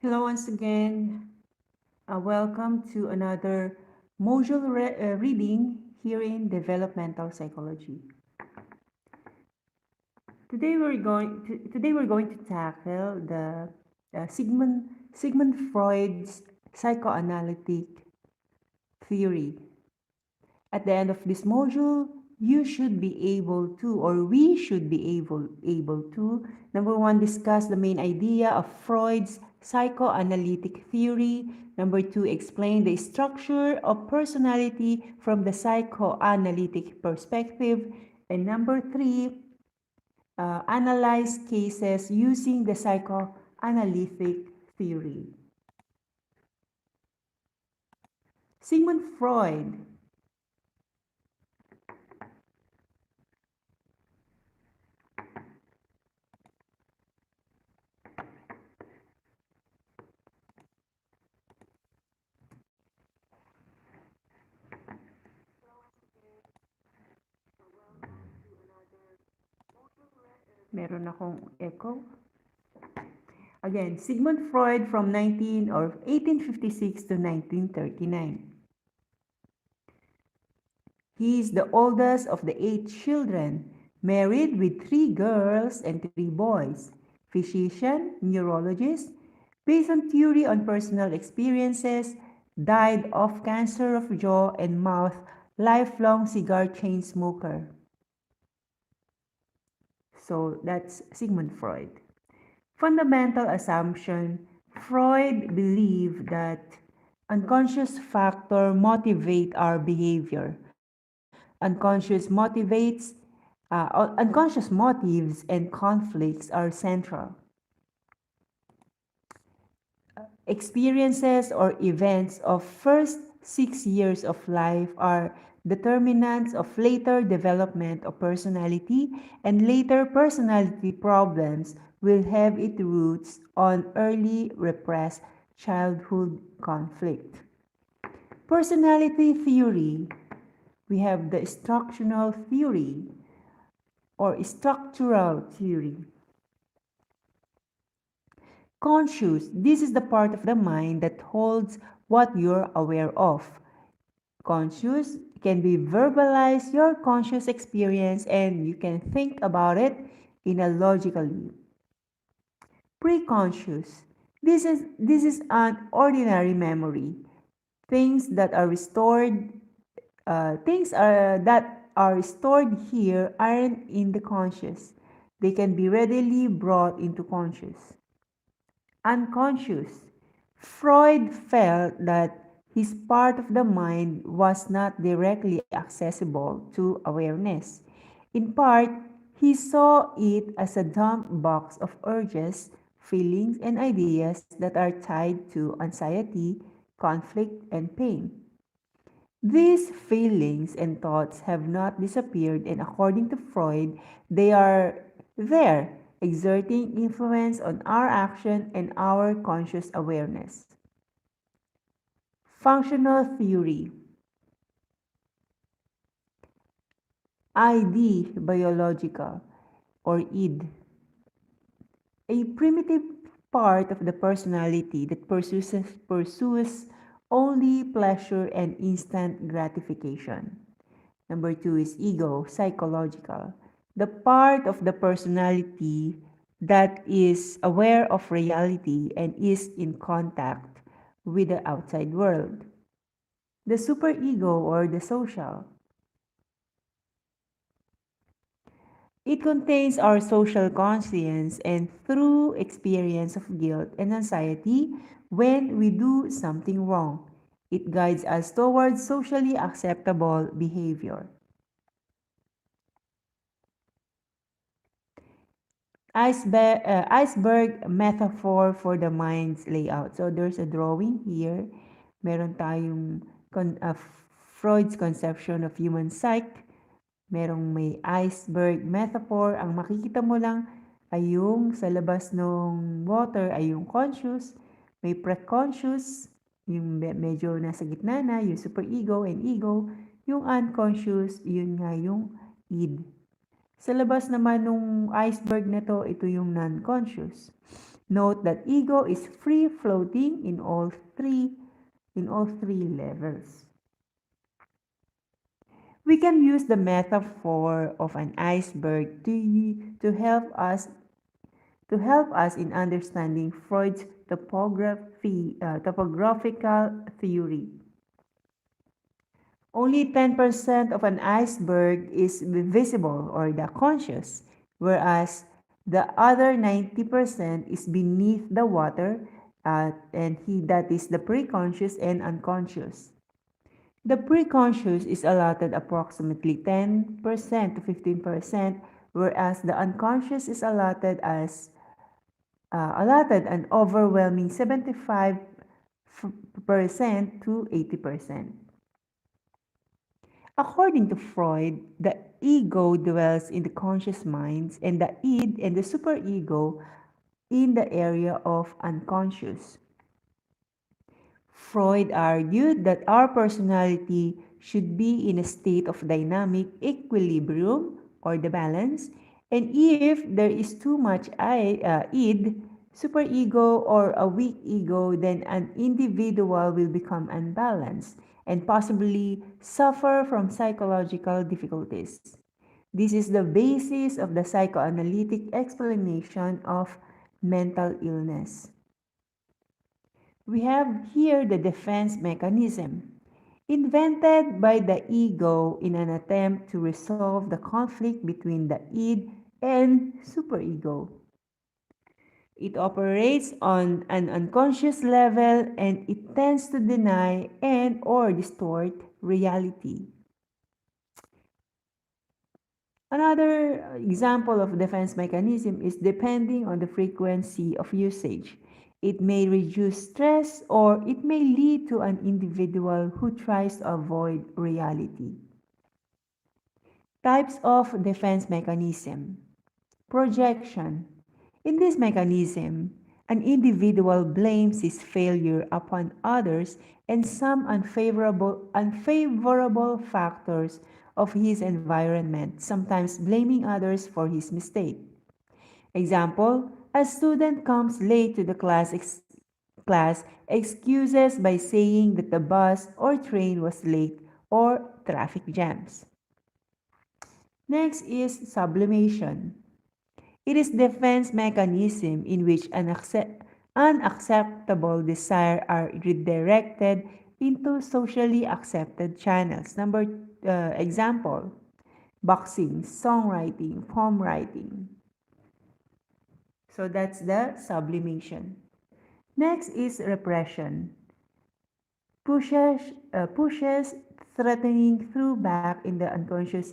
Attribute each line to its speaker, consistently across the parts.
Speaker 1: Hello once again. Welcome to another module reading here in developmental psychology. Today we're going to tackle the Sigmund Freud's psychoanalytic theory. At the end of this module, you should be able to, or we should be able to, number one, discuss the main idea of Freud's psychoanalytic theory. Number two, explain the structure of personality from the psychoanalytic perspective. And number three, analyze cases using the psychoanalytic theory. Sigmund Freud. Meron akong echo. Again, Sigmund Freud from 1856 to 1939. He is the oldest of the 8 children, married with 3 girls and 3 boys. Physician, neurologist, based on theory on personal experiences, died of cancer of jaw and mouth, lifelong cigar chain smoker. So that's Sigmund Freud. Fundamental assumption, Freud believed that unconscious factors motivate our behavior. Unconscious motives and conflicts are central. Experiences or events of first 6 years of life are determinants of later development of personality, and later personality problems will have its roots on early repressed childhood conflict. Personality theory, we have the structural theory or structural theory. Conscious, this is the part of the mind that holds what you're aware of. Conscious can be verbalized your conscious experience and you can think about it in a logically. Preconscious, this is an ordinary memory. Things that are stored here aren't in the conscious. They can be readily brought into conscious. Unconscious. Freud felt that his part of the mind was not directly accessible to awareness. In part, he saw it as a dump box of urges, feelings, and ideas that are tied to anxiety, conflict, and pain. These feelings and thoughts have not disappeared, and according to Freud, they are there, exerting influence on our action and our conscious awareness. Functional theory. ID, biological, or id. A primitive part of the personality that pursues only pleasure and instant gratification. Number 2 is ego, psychological. The part of the personality that is aware of reality and is in contact with the outside world. The superego or the social. It contains our social conscience and through experience of guilt and anxiety when we do something wrong. It guides us towards socially acceptable behavior. Iceberg metaphor for the mind's layout. So there's a drawing here. Meron tayong Freud's conception of human psyche. Merong may iceberg metaphor. Ang makikita mo lang ay yung sa labas ng water ay yung conscious. May preconscious, yung medyo nasa gitna na, yung superego and ego. Yung unconscious, yun nga yung id. Sa labas naman nung iceberg na to, ito yung non-conscious. Note that ego is free floating in all three levels. We can use the metaphor of an iceberg to help us in understanding Freud's topographical theory. Only 10% of an iceberg is visible or the conscious, whereas the other 90% is beneath the water, that is the preconscious and unconscious. The preconscious is allotted approximately 10% to 15%, whereas the unconscious is allotted an overwhelming 75% to 80%. According to Freud, the ego dwells in the conscious minds and the id and the superego in the area of unconscious. Freud argued that our personality should be in a state of dynamic equilibrium or the balance, and if there is too much id, superego, or a weak ego, then an individual will become unbalanced and possibly suffer from psychological difficulties. This is the basis of the psychoanalytic explanation of mental illness. We have here the defense mechanism, invented by the ego in an attempt to resolve the conflict between the id and superego. It operates on an unconscious level and it tends to deny and or distort reality. Another example of defense mechanism is depending on the frequency of usage. It may reduce stress or it may lead to an individual who tries to avoid reality. Types of defense mechanism. Projection. In this mechanism, an individual blames his failure upon others and some unfavorable factors of his environment, sometimes blaming others for his mistake. Example, a student comes late to the class excuses by saying that the bus or train was late or traffic jams. Next is sublimation. It is defense mechanism in which unacceptable desire are redirected into socially accepted channels. Example, boxing, songwriting, poem writing. So that's the sublimation. Next is repression. Pushes threatening through back in the unconscious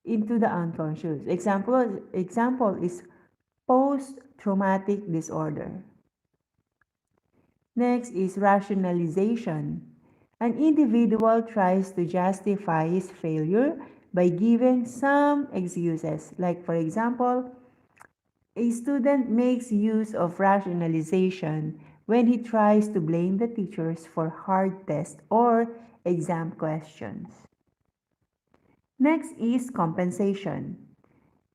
Speaker 1: into the unconscious. Example is post-traumatic disorder. Next is rationalization. An individual tries to justify his failure by giving some excuses. Like for example, a student makes use of rationalization when he tries to blame the teachers for hard tests or exam questions. Next is compensation.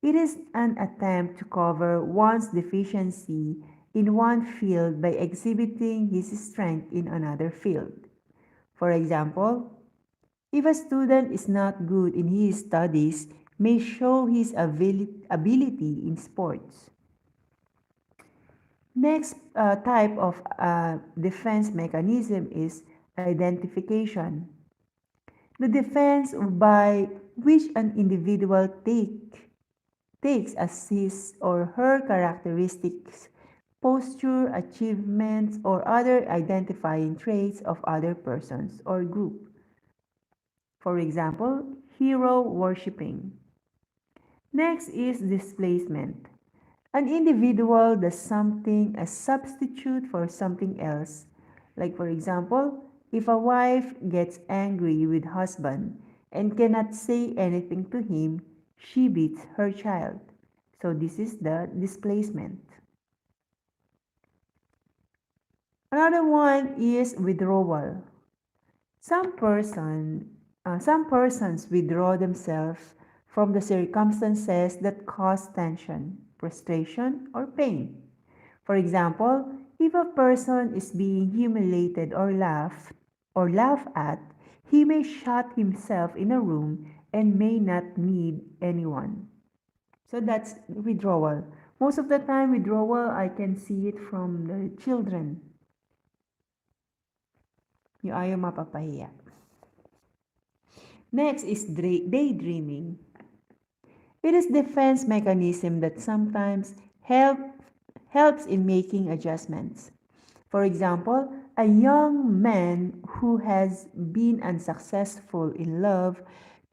Speaker 1: It is an attempt to cover one's deficiency in one field by exhibiting his strength in another field. For example, if a student is not good in his studies, may show his ability in sports. Next type of defense mechanism is identification. The defense by which an individual takes as his or her characteristics, posture, achievements, or other identifying traits of other persons or group. For example, hero worshipping. Next is displacement. An individual does something as substitute for something else. Like for example, if a wife gets angry with husband and cannot say anything to him, she beats her child. So this is the displacement. Another one is withdrawal. Some persons withdraw themselves from the circumstances that cause tension, frustration, or pain. For example, if a person is being humiliated or laughed at, he may shut himself in a room and may not need anyone. So that's withdrawal. Most of the time, withdrawal, I can see it from the children. Yung ayaw mapapahiya. Next is daydreaming. It is defense mechanism that sometimes helps in making adjustments. For example, a young man who has been unsuccessful in love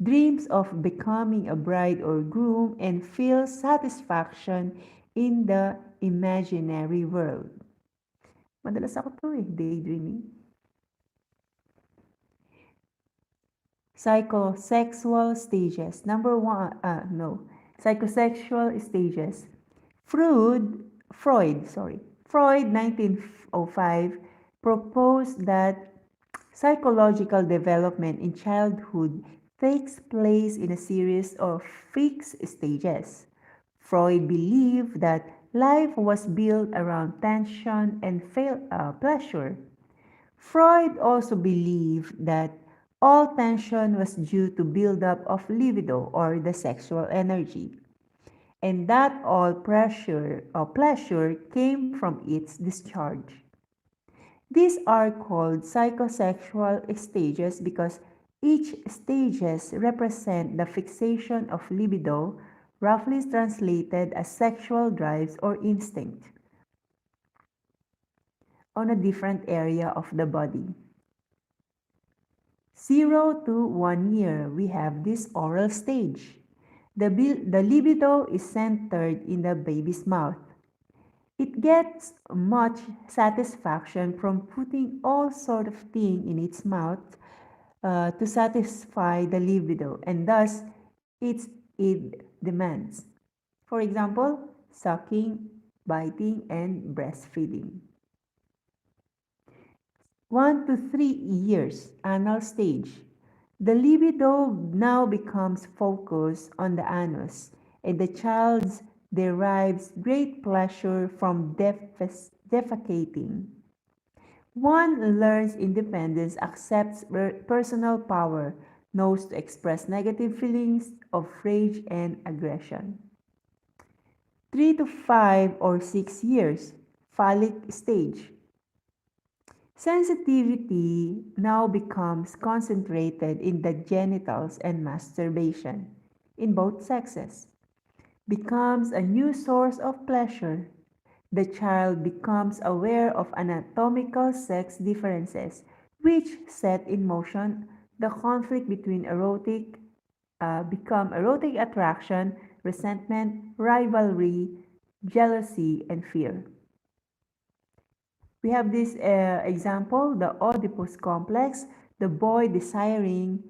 Speaker 1: dreams of becoming a bride or groom and feels satisfaction in the imaginary world. Madalas ako to daydreaming. Psychosexual stages. Psychosexual stages. Freud, 1905, proposed that psychological development in childhood takes place in a series of fixed stages. Freud believed that life was built around tension and pleasure. Freud also believed that all tension was due to buildup of libido or the sexual energy, and that all pressure or pleasure came from its discharge. These are called psychosexual stages because each stages represent the fixation of libido, roughly translated as sexual drives or instinct, on a different area of the body. 0 to 1 year, we have this oral stage. The libido is centered in the baby's mouth. It gets much satisfaction from putting all sort of thing in its mouth to satisfy the libido, and thus it demands. For example, sucking, biting, and breastfeeding. 1 to 3 years, anal stage. The libido now becomes focused on the anus, and the child derives great pleasure from defecating. One learns independence, accepts personal power, knows to express negative feelings of rage and aggression. 3 to 5 or 6 years, phallic stage. Sensitivity now becomes concentrated in the genitals, and masturbation, in both sexes, becomes a new source of pleasure. The child becomes aware of anatomical sex differences, which set in motion the conflict between erotic attraction, resentment, rivalry, jealousy, and fear. We have this example, the Oedipus complex, the boy desiring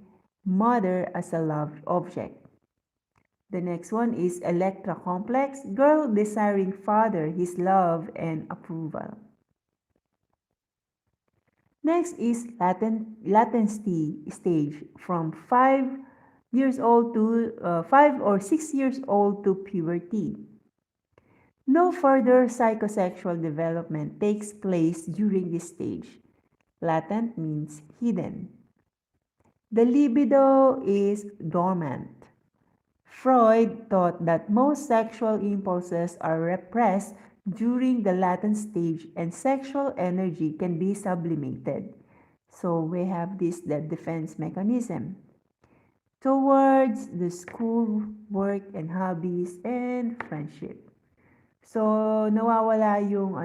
Speaker 1: mother as a love object. The next one is Electra complex, girl desiring father, his love and approval. Next is latency stage from 5 years old to 5 or 6 years old to puberty. No further psychosexual development takes place during this stage. Latent means hidden. The libido is dormant. Freud thought that most sexual impulses are repressed during the latent stage and sexual energy can be sublimated. So we have this, the defense mechanism towards the school, work, and hobbies, and friendship. So, nawawala yung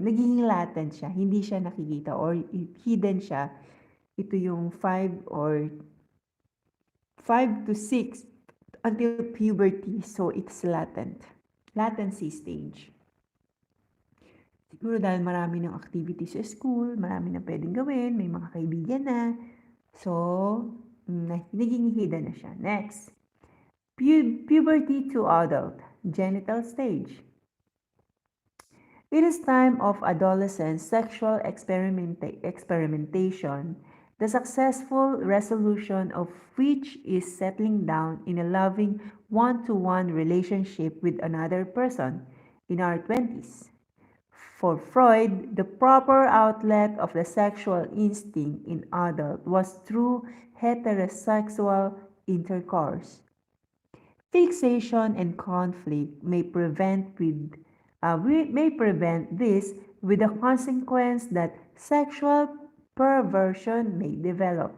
Speaker 1: nagiging latent siya, hindi siya nakikita or hidden siya. Ito yung 5 to 6 until puberty, so it's latency stage. Siguro dahil marami ng activities sa school, marami na pwedeng gawin, may mga kaibigan na, so nagiging hidden na siya. Next, puberty to adult, genital stage. It is time of adolescent sexual experimentation, the successful resolution of which is settling down in a loving one-to-one relationship with another person. in our 20s. For Freud, the proper outlet of the sexual instinct in adult was through heterosexual intercourse. Fixation and conflict may prevent this with the consequence that sexual perversion may develop.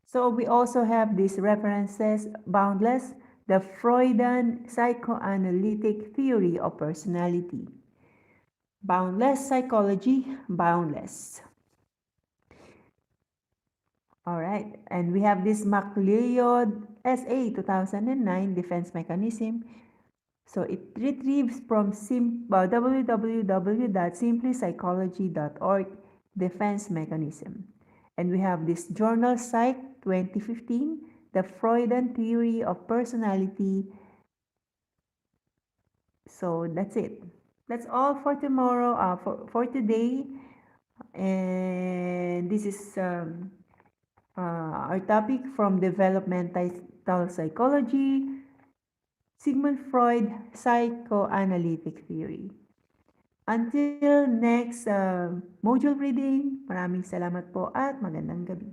Speaker 1: So we also have these references, Boundless, the Freudian psychoanalytic theory of personality. Boundless psychology, boundless. All right, and we have this MacLeod SA 2009 defense mechanism. So it retrieves from www.simplypsychology.org defense mechanism. And we have this journal Psych 2015, the Freudian theory of personality. So that's it. That's all for tomorrow, for today. And this is our topic from developmental psychology, Sigmund Freud, psychoanalytic theory. Until next module reading, maraming salamat po at magandang gabi.